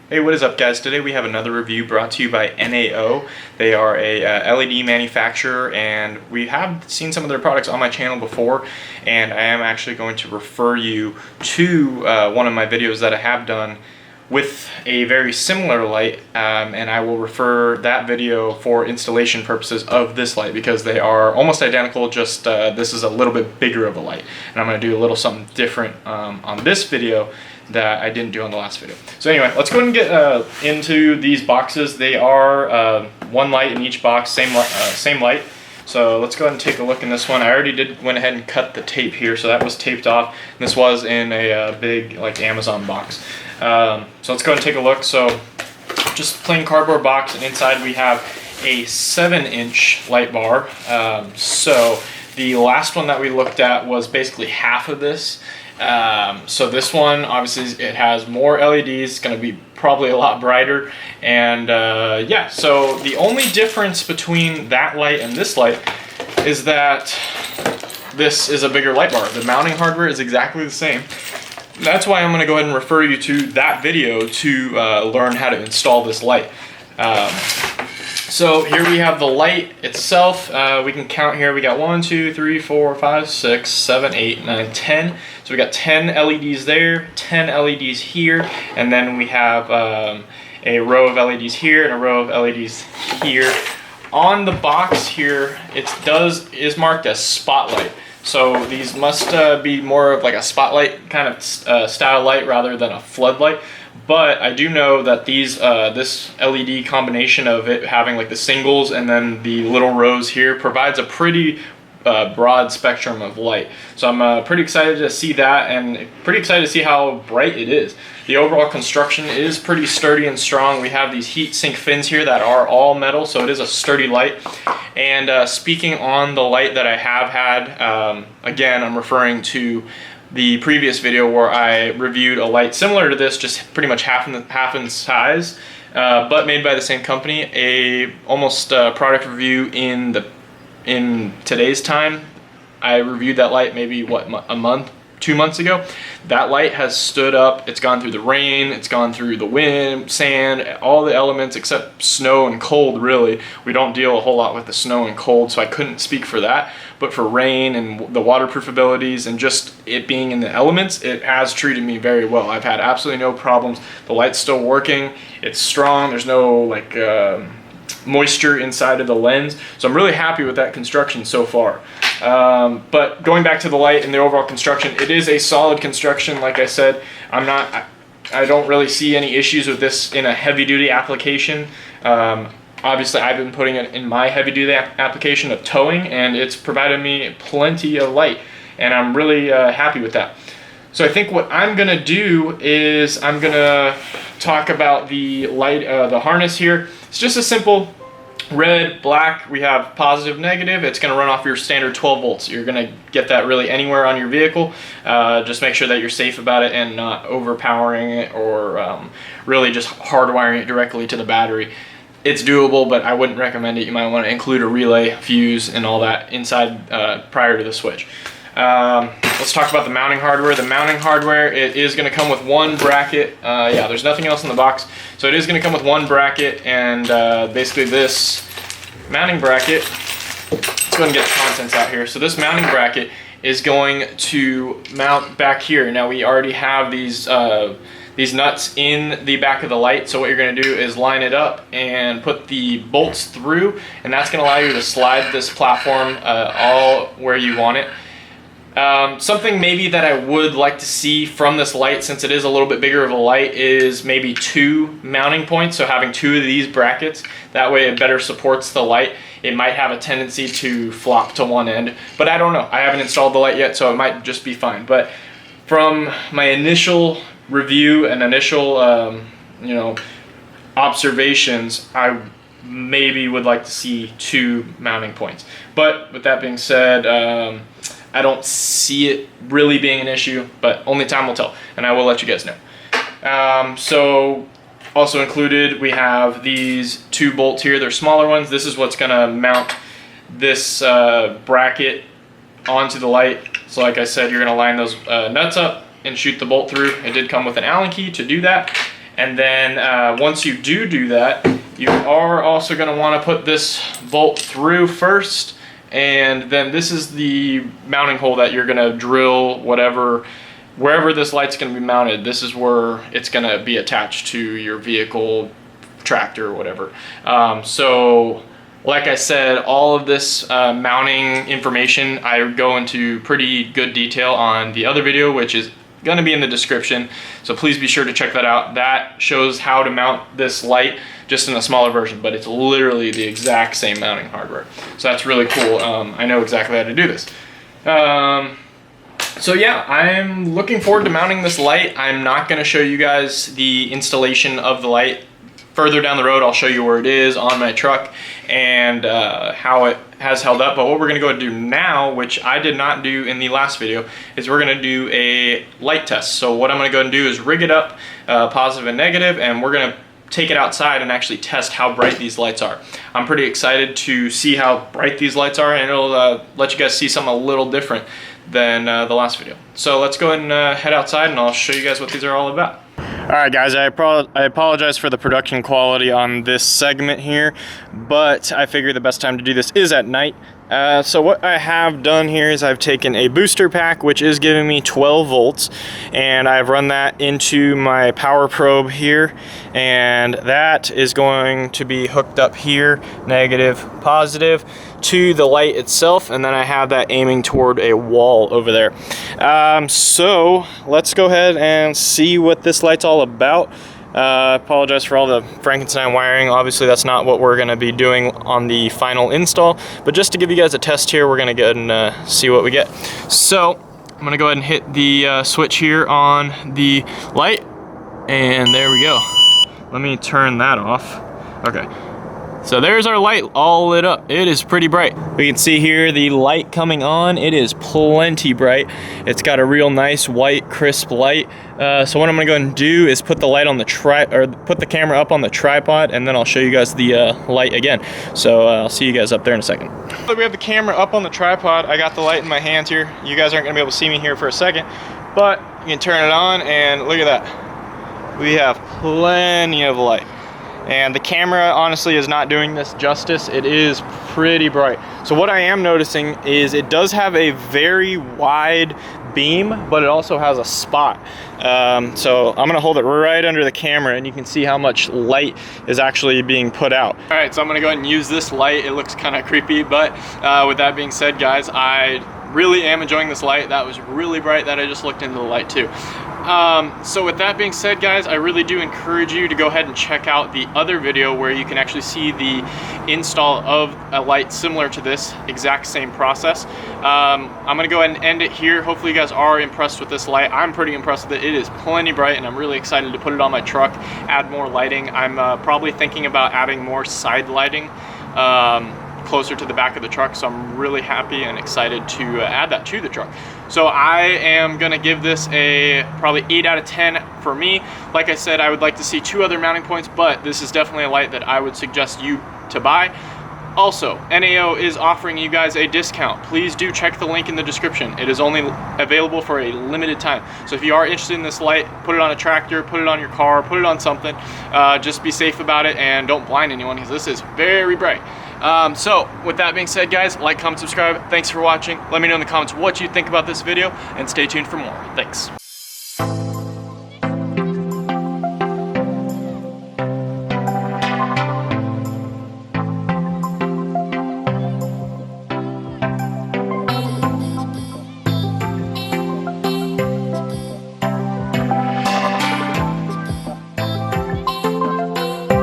Hey, what is up guys? Today we have another review brought to you by NAO. They are a LED manufacturer, and we have seen some of their products on my channel before, and I am actually going to refer you to one of my videos that I have done with a very similar light, and I will refer that video for installation purposes of this light because they are almost identical, just this is a little bit bigger of a light, and I'm going to do a little something different on this video that I didn't do on the last video. So anyway, let's go ahead and get into these boxes. They are one light in each box, same light. So let's go ahead and take a look in this one. I already went ahead and cut the tape here, so that was taped off. This was in a big like Amazon box. So let's go ahead and take a look. So just plain cardboard box, and inside we have a 7-inch light bar. So the last one that we looked at was basically half of this. So this one, obviously, it has more LEDs. It's going to be probably a lot brighter, and yeah. So the only difference between that light and this light is that this is a bigger light bar. The mounting hardware is exactly the same. That's why I'm going to go ahead and refer you to that video to learn how to install this light. So here we have the light itself. We can count here. We got 1, 2, 3, 4, 5, 6, 7, 8, 9, 10. So we got 10 LEDs there, 10 LEDs here, and then we have a row of LEDs here and a row of LEDs here. On the box here, it is marked as spotlight. So these must be more of like a spotlight kind of style light rather than a floodlight. But I do know that these this LED combination of it having like the singles and then the little rows here provides a pretty broad spectrum of light. So I'm pretty excited to see that, and pretty excited to see how bright it is. The overall construction is pretty sturdy and strong. We have these heat sink fins here that are all metal, so it is a sturdy light. And speaking on the light that I have had, again, I'm referring to the previous video where I reviewed a light similar to this, just pretty much half in size, but made by the same company. Almost product review in today's time. I reviewed that light maybe a month, 2 months ago. That light has stood up. It's gone through the rain, it's gone through the wind, sand, all the elements except snow and cold. Really, we don't deal a whole lot with the snow and cold, so I couldn't speak for that. But for rain and the waterproof abilities and just it being in the elements, it has treated me very well. I've had absolutely no problems. The light's still working. It's strong. There's no like moisture inside of the lens, so I'm really happy with that construction so far. But going back to the light and the overall construction, it is a solid construction. Like I said, I don't really see any issues with this in a heavy-duty application. Obviously, I've been putting it in my heavy-duty application of towing, and it's provided me plenty of light, and I'm really happy with that. So I think what I'm gonna do is I'm gonna talk about the light, the harness here. It's just a simple red, black. We have positive, negative. It's going to run off your standard 12 volts. You're going to get that really anywhere on your vehicle. Just make sure that you're safe about it and not overpowering it or really just hardwiring it directly to the battery. It's doable, but I wouldn't recommend it. You might want to include a relay, fuse, and all that inside prior to the switch. Let's talk about the mounting hardware. The mounting hardware, it is going to come with one bracket. Yeah, there's nothing else in the box. So it is going to come with one bracket, and basically this mounting bracket, let's go ahead and get the contents out here. So this mounting bracket is going to mount back here. Now we already have these nuts in the back of the light, so what you're going to do is line it up and put the bolts through, and that's going to allow you to slide this platform all where you want it. Something maybe that I would like to see from this light, since it is a little bit bigger of a light, is maybe 2 mounting points. So having 2 of these brackets, that way it better supports the light. It might have a tendency to flop to one end, but I don't know. I haven't installed the light yet, so it might just be fine. But from my initial review and initial observations, I maybe would like to see 2 mounting points. But with that being said, I don't see it really being an issue, but only time will tell, and I will let you guys know. So also included, we have these 2 bolts here. They're smaller ones. This is what's gonna mount this bracket onto the light. So like I said, you're gonna line those nuts up and shoot the bolt through. It did come with an Allen key to do that. And then once you do that, you are also going to want to put this bolt through first, and then this is the mounting hole that you're going to drill wherever this light's going to be mounted. This is where it's going to be attached to your vehicle, tractor, or whatever. So like I said, all of this mounting information I go into pretty good detail on the other video, which is going to be in the description, so please be sure to check that out. That shows how to mount this light, just in a smaller version, but it's literally the exact same mounting hardware. So that's really cool. I know exactly how to do this. So yeah, I'm looking forward to mounting this light. I'm not going to show you guys the installation of the light. Further down the road, I'll show you where it is on my truck and how it has held up. But what we're going to go and do now, which I did not do in the last video, is we're going to do a light test. So what I'm going to go and do is rig it up, positive and negative, and we're going to take it outside and actually test how bright these lights are. I'm pretty excited to see how bright these lights are, and it'll let you guys see something a little different than the last video. So let's go ahead and head outside, and I'll show you guys what these are all about. Alright guys, I apologize for the production quality on this segment here, but I figure the best time to do this is at night. So what I have done here is I've taken a booster pack, which is giving me 12 volts, and I've run that into my power probe here, and that is going to be hooked up here, negative, positive, to the light itself, and then I have that aiming toward a wall over there. So let's go ahead and see what this light's all about. Apologize for all the Frankenstein wiring. Obviously that's not what we're going to be doing on the final install, but just to give you guys a test here, we're going to go ahead and see what we get. So I'm going to go ahead and hit the switch here on the light, and there we go. Let me turn that off. Okay. So there's our light all lit up. It is pretty bright. We can see here the light coming on. It is plenty bright. It's got a real nice white crisp light. So what I'm gonna go and do is put the light on the put the camera up on the tripod, and then I'll show you guys the light again. So I'll see you guys up there in a second. We have the camera up on the tripod. I got the light in my hands here. You guys aren't gonna be able to see me here for a second, but you can turn it on and look at that. We have plenty of light. And the camera honestly is not doing this justice. It is pretty bright. So what I am noticing is it does have a very wide beam, but it also has a spot. So I'm gonna hold it right under the camera, and you can see how much light is actually being put out. All right, so I'm gonna go ahead and use this light. It looks kind of creepy, but with that being said, guys, I really am enjoying this light. That was really bright that I just looked into the light too. So with that being said, guys, I really do encourage you to go ahead and check out the other video where you can actually see the install of a light similar to this, exact same process. I'm gonna go ahead and end it here. Hopefully you guys are impressed with this light. I'm pretty impressed with it. It is plenty bright, and I'm really excited to put it on my truck, add more lighting. I'm probably thinking about adding more side lighting closer to the back of the truck, so I'm really happy and excited to add that to the truck. So I am gonna give this a probably 8 out of 10 for me. Like I said, I would like to see 2 other mounting points, but this is definitely a light that I would suggest you to buy. Also, NAO is offering you guys a discount. Please do check the link in the description. It is only available for a limited time. So if you are interested in this light, put it on a tractor, put it on your car, put it on something. Just be safe about it and don't blind anyone, because this is very bright. So with that being said, guys, like, comment, subscribe. Thanks for watching. Let me know in the comments what you think about this video, and stay tuned for more. Thanks.